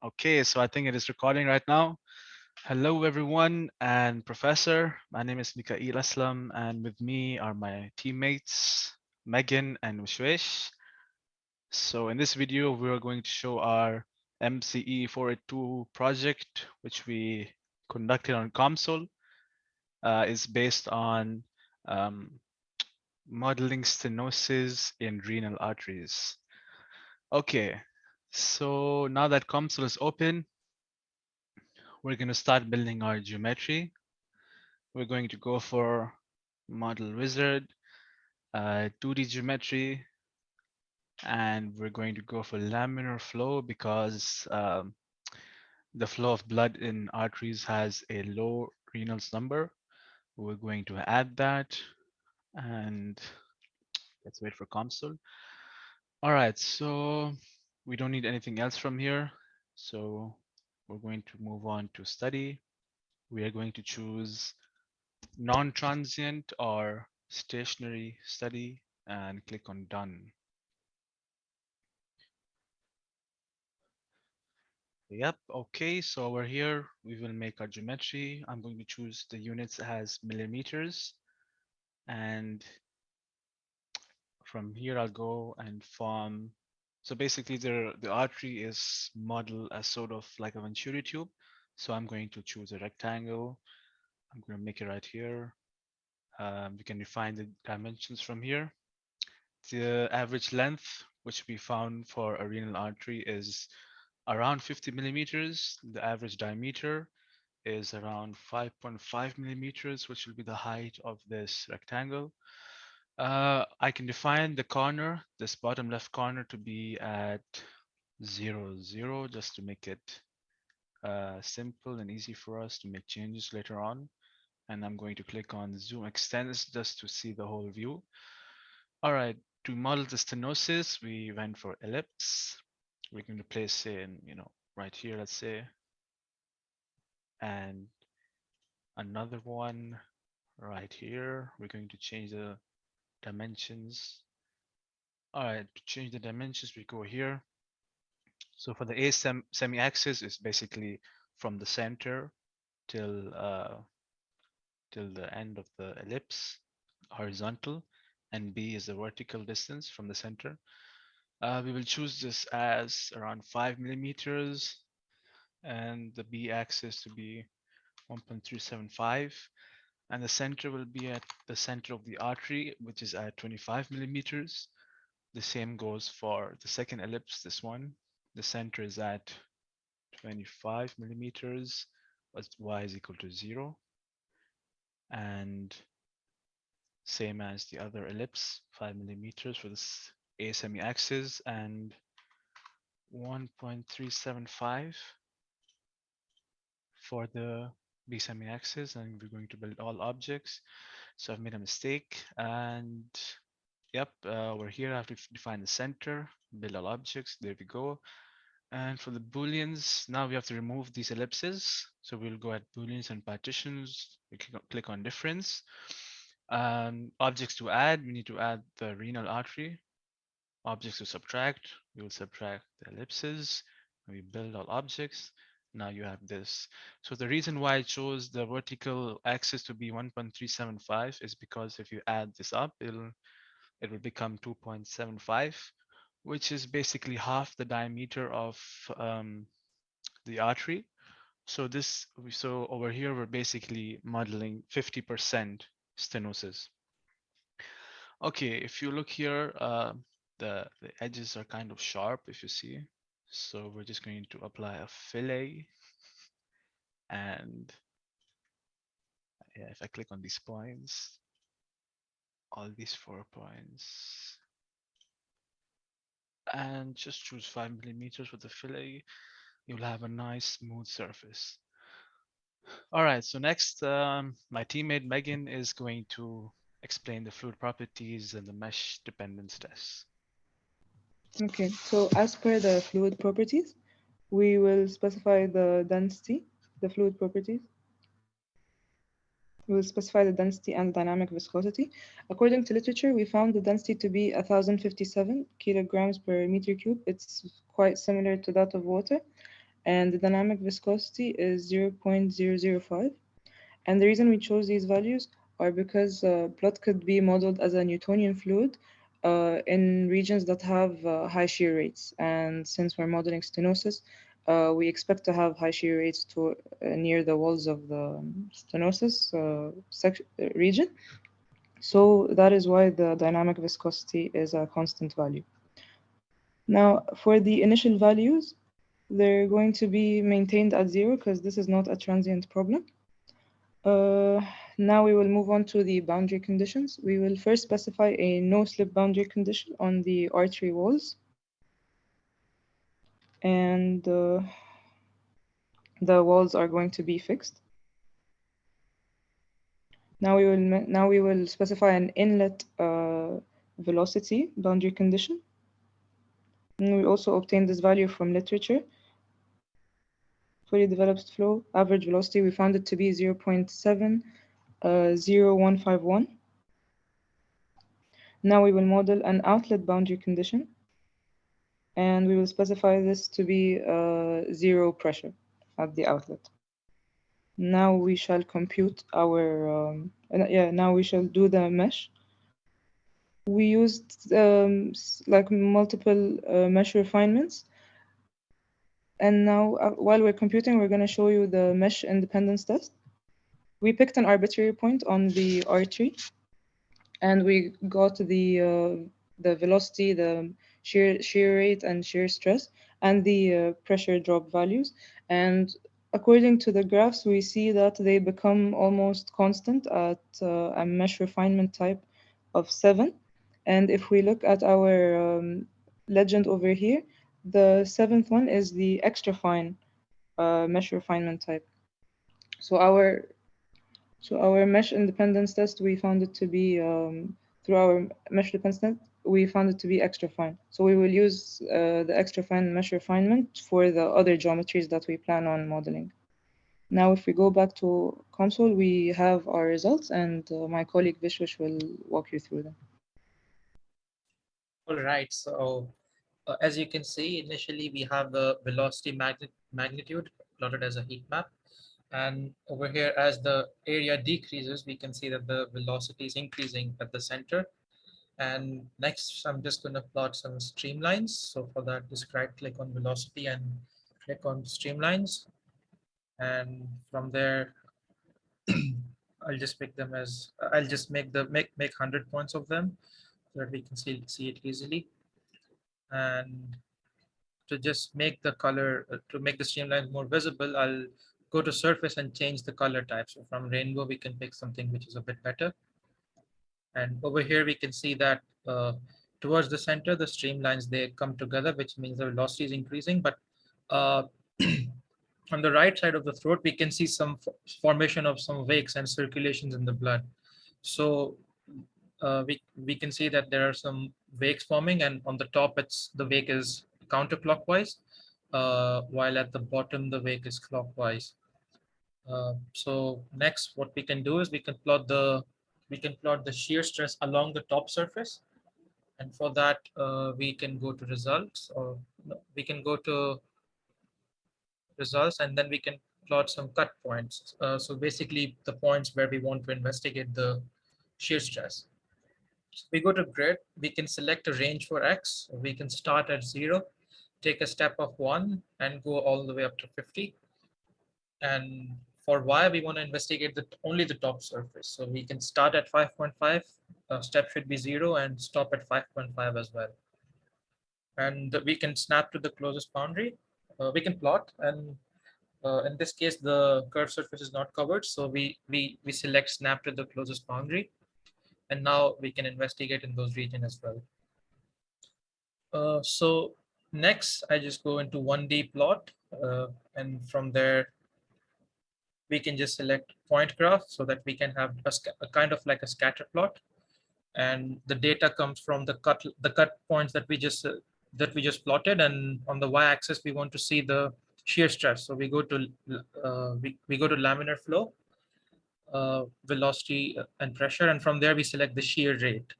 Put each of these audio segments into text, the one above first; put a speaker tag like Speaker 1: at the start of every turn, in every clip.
Speaker 1: Okay, so I think it is recording right now. Hello, everyone and professor. My name is Mikael Aslam, and with me are my teammates, Megan and Vishwesh. So in this video, we are going to show our MCE 482 project, which we conducted on COMSOL. Is based on um, modeling stenosis in renal arteries. Okay, so now that COMSOL is open, we're going to start building our geometry. We're going to go for model wizard, 2D geometry, and we're going to go for laminar flow because the flow of blood in arteries has a low Reynolds number. We're going to add that, and let's wait for COMSOL. All right, so we don't need anything else from here. So we're going to move on to study. We are going to choose non-transient or stationary study and click on done. Yep, okay, so over here we will make our geometry. I'm going to choose the units as millimeters, and from here I'll go and form. So basically the artery is modeled as sort of like a Venturi tube. So I'm going to choose a rectangle. I'm going to make it right here. We can define the dimensions from here. The average length, which we found for a renal artery, is around 50 millimeters. The average diameter is around 5.5 millimeters, which will be the height of this rectangle. I can define the corner, this bottom left corner, to be at 0, 0, just to make it simple and easy for us to make changes later on. And I'm going to click on zoom extends just to see the whole view. All right, to model the stenosis, we went for ellipse. We're going to place in, right here, let's say, and another one right here. We're going to change the dimensions. All right, to change the dimensions, we go here. So for the A semi-axis is basically from the center till the end of the ellipse, horizontal, and B is the vertical distance from the center. We will choose this as around 5 millimeters, and the B axis to be 1.375, and the center will be at the center of the artery, which is at 25 millimeters. The same goes for the second ellipse, this one. The center is at 25 millimeters, but y is equal to 0. And same as the other ellipse, 5 millimeters for this A semi-axis, and 1.375 for the B semi-axis, and we're going to build all objects. So I've made a mistake, and yep, over here I have to define the center, build all objects, there we go. And for the booleans, now we have to remove these ellipses. So we'll go at booleans and partitions, we click on difference. Objects to add, we need to add the renal artery. Objects to subtract, we will subtract the ellipses. We build all objects. Now you have this. So the reason why I chose the vertical axis to be 1.375 is because if you add this up, it will become 2.75, which is basically half the diameter of the artery. So over here, we're basically modeling 50% stenosis. Okay, if you look here, the edges are kind of sharp, if you see. So we're just going to apply a fillet. And yeah, if I click on these points, all these 4 points, and just choose 5 millimeters with the fillet, you'll have a nice smooth surface. All right, so next, my teammate Megan is going to explain the fluid properties and the mesh dependence tests.
Speaker 2: Okay, so as per the fluid properties, we will specify the density, the fluid properties. We will specify the density and dynamic viscosity. According to literature, we found the density to be 1057 kilograms per meter cube. It's quite similar to that of water. And the dynamic viscosity is 0.005. And the reason we chose these values are because blood could be modeled as a Newtonian fluid in regions that have high shear rates. And since we're modeling stenosis, we expect to have high shear rates near the walls of the stenosis region. So that is why the dynamic viscosity is a constant value. Now, for the initial values, they're going to be maintained at zero because this is not a transient problem. Uh, Now we will move on to the boundary conditions. We will first specify a no-slip boundary condition on the artery walls, and the walls are going to be fixed. Now we will specify an inlet velocity boundary condition. And we also obtained this value from literature. Fully developed flow average velocity, we found it to be 0.70151. Now we will model an outlet boundary condition, and we will specify this to be zero pressure at the outlet. Now we shall compute now we shall do the mesh. We used like multiple mesh refinements. And now while we're computing, we're going to show you the mesh independence test. We picked an arbitrary point on the artery, and we got the velocity, the shear rate and shear stress, and the pressure drop values. And according to the graphs, we see that they become almost constant at a mesh refinement type of 7. And if we look at our legend over here, the seventh one is the extra fine mesh refinement type. So our mesh independence test, we found it to be through our mesh dependence test, we found it to be extra fine. So we will use the extra fine mesh refinement for the other geometries that we plan on modeling. Now, if we go back to COMSOL, we have our results, and my colleague Vishwash will walk you through them.
Speaker 3: All right, so as you can see, initially we have the velocity magnitude plotted as a heat map. And over here, as the area decreases, we can see that the velocity is increasing at the center. And next, I'm just going to plot some streamlines. So for that, just right click on velocity and click on streamlines. And from there, I'll just pick them as, I'll just make 100 points of them so that we can see it easily. And to just make the color, to make the streamlines more visible, I'll go to surface and change the color type. So from rainbow, we can pick something which is a bit better. And over here, we can see that towards the center, the streamlines, they come together, which means the velocity is increasing. But uh, on the right side of the throat, we can see some formation of some wakes and circulations in the blood. So we can see that there are some wakes forming, and on the top, the wake is counterclockwise, while at the bottom, the wake is clockwise. So next, what we can do is we can plot the shear stress along the top surface, and for that we can go to results, or no, we can go to results, and then we can plot some cut points. So basically, the points where we want to investigate the shear stress. So we go to grid. We can select a range for x. We can start at 0, take a step of 1, and go all the way up to 50. And for y, we want to investigate only the top surface. So we can start at 5.5, step should be 0, and stop at 5.5 as well. And we can snap to the closest boundary. We can plot, and in this case, the curved surface is not covered. So we select snap to the closest boundary. And now we can investigate in those regions as well. So next, I just go into 1D plot, and from there, we can just select point graph so that we can have a kind of like a scatter plot, and the data comes from the cut points that we just plotted, and on the y-axis we want to see the shear stress. So we go to we go to laminar flow. velocity and pressure, and from there we select the shear rate.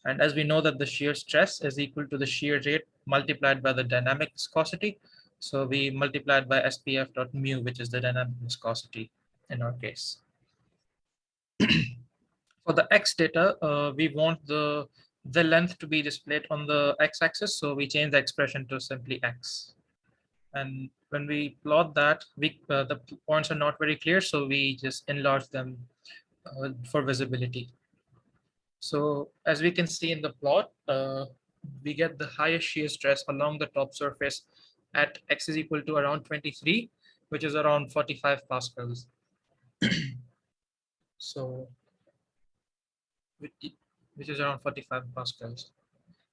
Speaker 3: And as we know that the shear stress is equal to the shear rate multiplied by the dynamic viscosity, so we multiply it by SPF dot mu, which is the dynamic viscosity in our case. For the x data, we want the length to be displayed on the x-axis, so we change the expression to simply x. And when we plot that, the points are not very clear, so we just enlarge them for visibility. So as we can see in the plot, we get the highest shear stress along the top surface at x is equal to around 23, which is around 45 pascals. So which is around 45 pascals.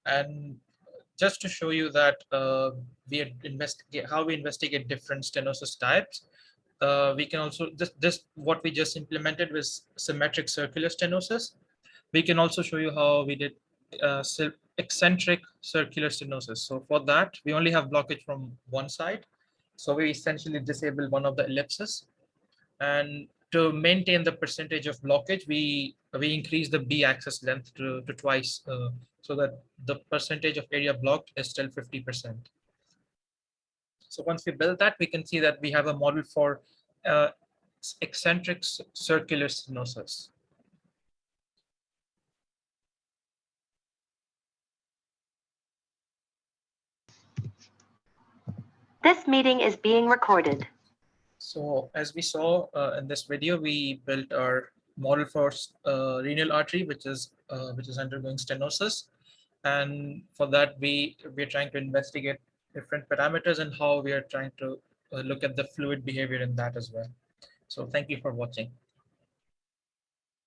Speaker 3: And just to show you that we investigate how we investigate different stenosis types, we can also this what we just implemented was symmetric circular stenosis. We can also show you how we did eccentric circular stenosis. So for that, we only have blockage from one side. So we essentially disable one of the ellipses. And to maintain the percentage of blockage, we increase the b-axis length to twice, so that the percentage of area blocked is still 50%. So once we build that, we can see that we have a model for eccentric circular stenosis.
Speaker 4: This meeting is being recorded.
Speaker 3: So as we saw in this video, we built our model for renal artery, which is undergoing stenosis. And for that, we're trying to investigate different parameters and how we are trying to look at the fluid behavior in that as well. So thank you for watching.